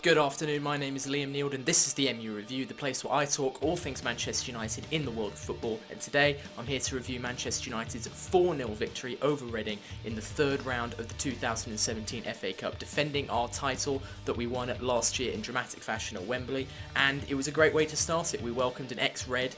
Good afternoon, my name is Liam Neild and this is the MU Review, the place where I talk all things Manchester United in the world of football, and today I'm here to review Manchester United's 4-0 victory over Reading in the third round of the 2017 FA Cup, defending our title that we won last year in dramatic fashion at Wembley, and it was a great way to start it. We welcomed an ex-Red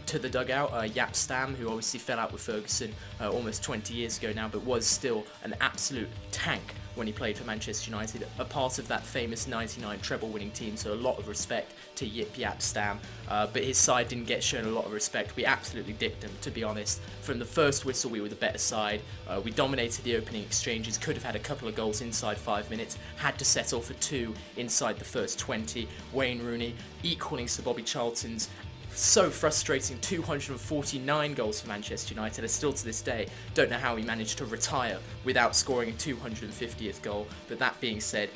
to the dugout, Jaap Stam, who obviously fell out with Ferguson almost 20 years ago now, but was still an absolute tank when he played for Manchester United, a part of that famous 99 treble-winning team, so a lot of respect to Jaap Stam, but his side didn't get shown a lot of respect. We absolutely dicked them, to be honest. From the first whistle, we were the better side. We dominated the opening exchanges, could have had a couple of goals inside 5 minutes, had to settle for 2 inside the first 20. Wayne Rooney equalling Sir Bobby Charlton's so frustrating 249 goals for Manchester United. I still to this day don't know how he managed to retire without scoring a 250th goal, but that being said,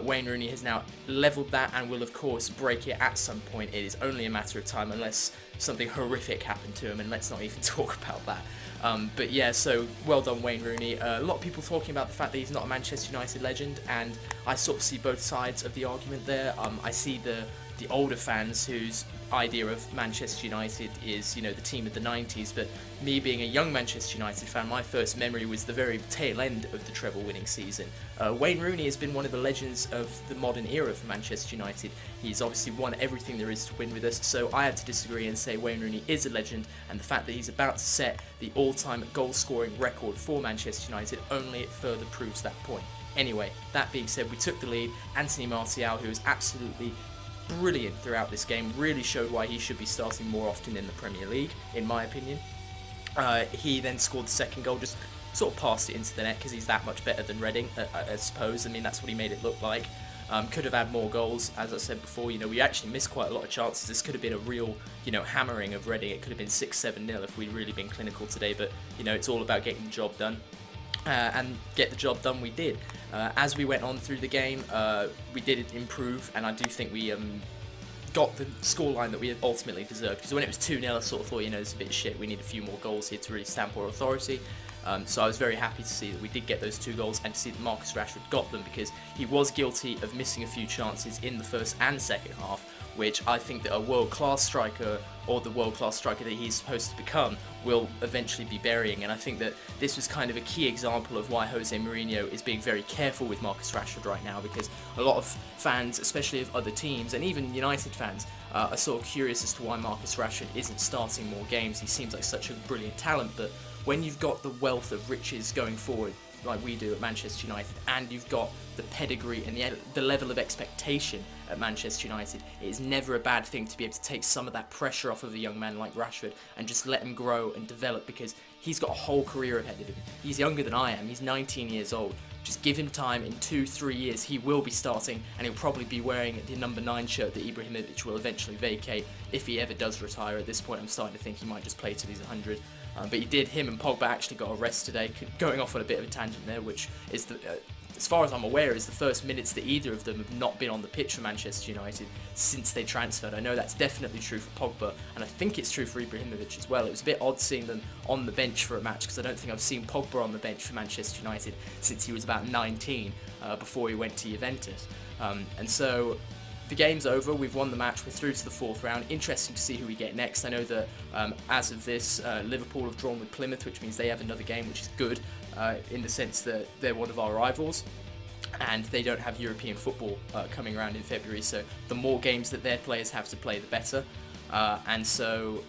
Wayne Rooney has now levelled that and will of course break it at some point. It is only a matter of time unless something horrific happened to him, and let's not even talk about that. But yeah, so well done Wayne Rooney. A lot of people talking about the fact that he's not a Manchester United legend, and I sort of see both sides of the argument there. I see the older fans whose idea of Manchester United is, the team of the 90s, but me being a young Manchester United fan, my first memory was the very tail end of the treble-winning season. Wayne Rooney has been one of the legends of the modern era for Manchester United. He's obviously won everything there is to win with us, so I have to disagree and say Wayne Rooney is a legend, and the fact that he's about to set the all-time goal-scoring record for Manchester United only further proves that point. Anyway, that being said, we took the lead. Anthony Martial, who was absolutely brilliant throughout this game, really showed why he should be starting more often in the Premier League, in my opinion. He then scored the second goal, just sort of passed it into the net because he's that much better than Reading, I suppose. I mean, that's what he made it look like. Could have had more goals, as I said before. We actually missed quite a lot of chances. This could have been a real, hammering of Reading. It could have been 6-7-0 if we'd really been clinical today, but, it's all about getting the job done. And get the job done we did. As we went on through the game, we did improve, and I do think we got the scoreline that we ultimately deserved, because when it was 2-0 I sort of thought, it's a bit shit, we need a few more goals here to really stamp our authority. So I was very happy to see that we did get those 2 goals, and to see that Marcus Rashford got them, because he was guilty of missing a few chances in the first and second half, which I think that a world-class striker, or the world-class striker that he's supposed to become, will eventually be burying. And I think that this was kind of a key example of why Jose Mourinho is being very careful with Marcus Rashford right now, because a lot of fans, especially of other teams, and even United fans, are sort of curious as to why Marcus Rashford isn't starting more games. He seems like such a brilliant talent, but when you've got the wealth of riches going forward, like we do at Manchester United, and you've got the pedigree and the level of expectation at Manchester United, it is never a bad thing to be able to take some of that pressure off of a young man like Rashford and just let him grow and develop, because he's got a whole career ahead of him. He's younger than I am. He's 19 years old. Just give him time. In 2-3 years he will be starting, and he'll probably be wearing the number 9 shirt that Ibrahimovic will eventually vacate if he ever does retire. At this point I'm starting to think he might just play till he's 100. But him and Pogba actually got a rest today, going off on a bit of a tangent there, which is, as far as I'm aware, is the first minutes that either of them have not been on the pitch for Manchester United since they transferred. I know that's definitely true for Pogba, and I think it's true for Ibrahimovic as well. It was a bit odd seeing them on the bench for a match, because I don't think I've seen Pogba on the bench for Manchester United since he was about 19, before he went to Juventus. And so the game's over, we've won the match, we're through to the 4th round. Interesting to see who we get next. I know that as of this, Liverpool have drawn with Plymouth, which means they have another game, which is good, in the sense that they're one of our rivals, and they don't have European football coming around in February, so the more games that their players have to play, the better. And so,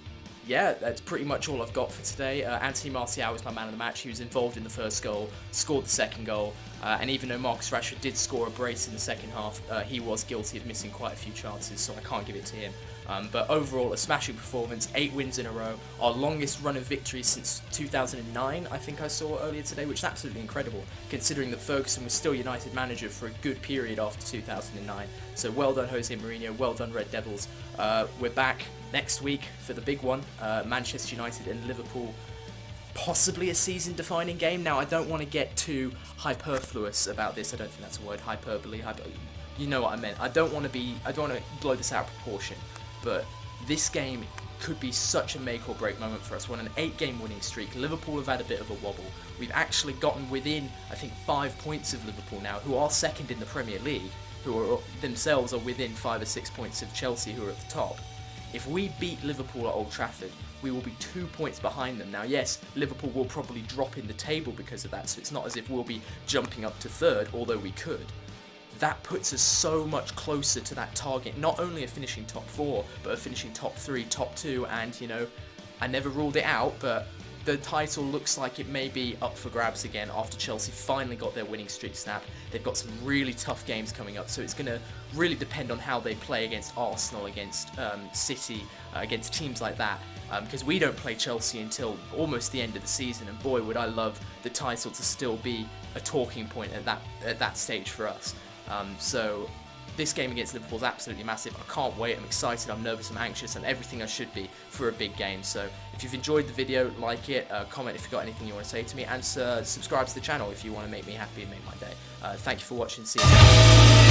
yeah, that's pretty much all I've got for today. Anthony Martial was my man of the match. He was involved in the first goal, scored the second goal, and even though Marcus Rashford did score a brace in the second half, he was guilty of missing quite a few chances, so I can't give it to him. But overall, a smashing performance, 8 wins in a row, our longest run of victories since 2009, I think I saw earlier today, which is absolutely incredible, considering that Ferguson was still United manager for a good period after 2009. So well done Jose Mourinho, well done Red Devils. We're back next week for the big one, Manchester United and Liverpool. Possibly a season-defining game. Now, I don't want to get too hyperfluous about this. I don't think that's a word. Hyperbole. You know what I meant. I don't want to blow this out of proportion. But this game could be such a make or break moment for us. We're on an 8-game winning streak. Liverpool have had a bit of a wobble. We've actually gotten within, I think, 5 points of Liverpool now, who are second in the Premier League. who are themselves are within 5 or 6 points of Chelsea, who are at the top. If we beat Liverpool at Old Trafford, we will be 2 points behind them. Now, yes, Liverpool will probably drop in the table because of that, so it's not as if we'll be jumping up to third, although we could. That puts us so much closer to that target, not only of finishing top 4, but of finishing top 3, top 2, and, you know, I never ruled it out, but the title looks like it may be up for grabs again after Chelsea finally got their winning streak snapped. They've got some really tough games coming up, so it's going to really depend on how they play against Arsenal, against City, against teams like that, because we don't play Chelsea until almost the end of the season, and boy would I love the title to still be a talking point at that stage for us. So this game against Liverpool is absolutely massive. I can't wait. I'm excited, I'm nervous, I'm anxious, and everything I should be for a big game. So if you've enjoyed the video, like it, comment if you've got anything you want to say to me, and subscribe to the channel if you want to make me happy and make my day. Thank you for watching. See you next time.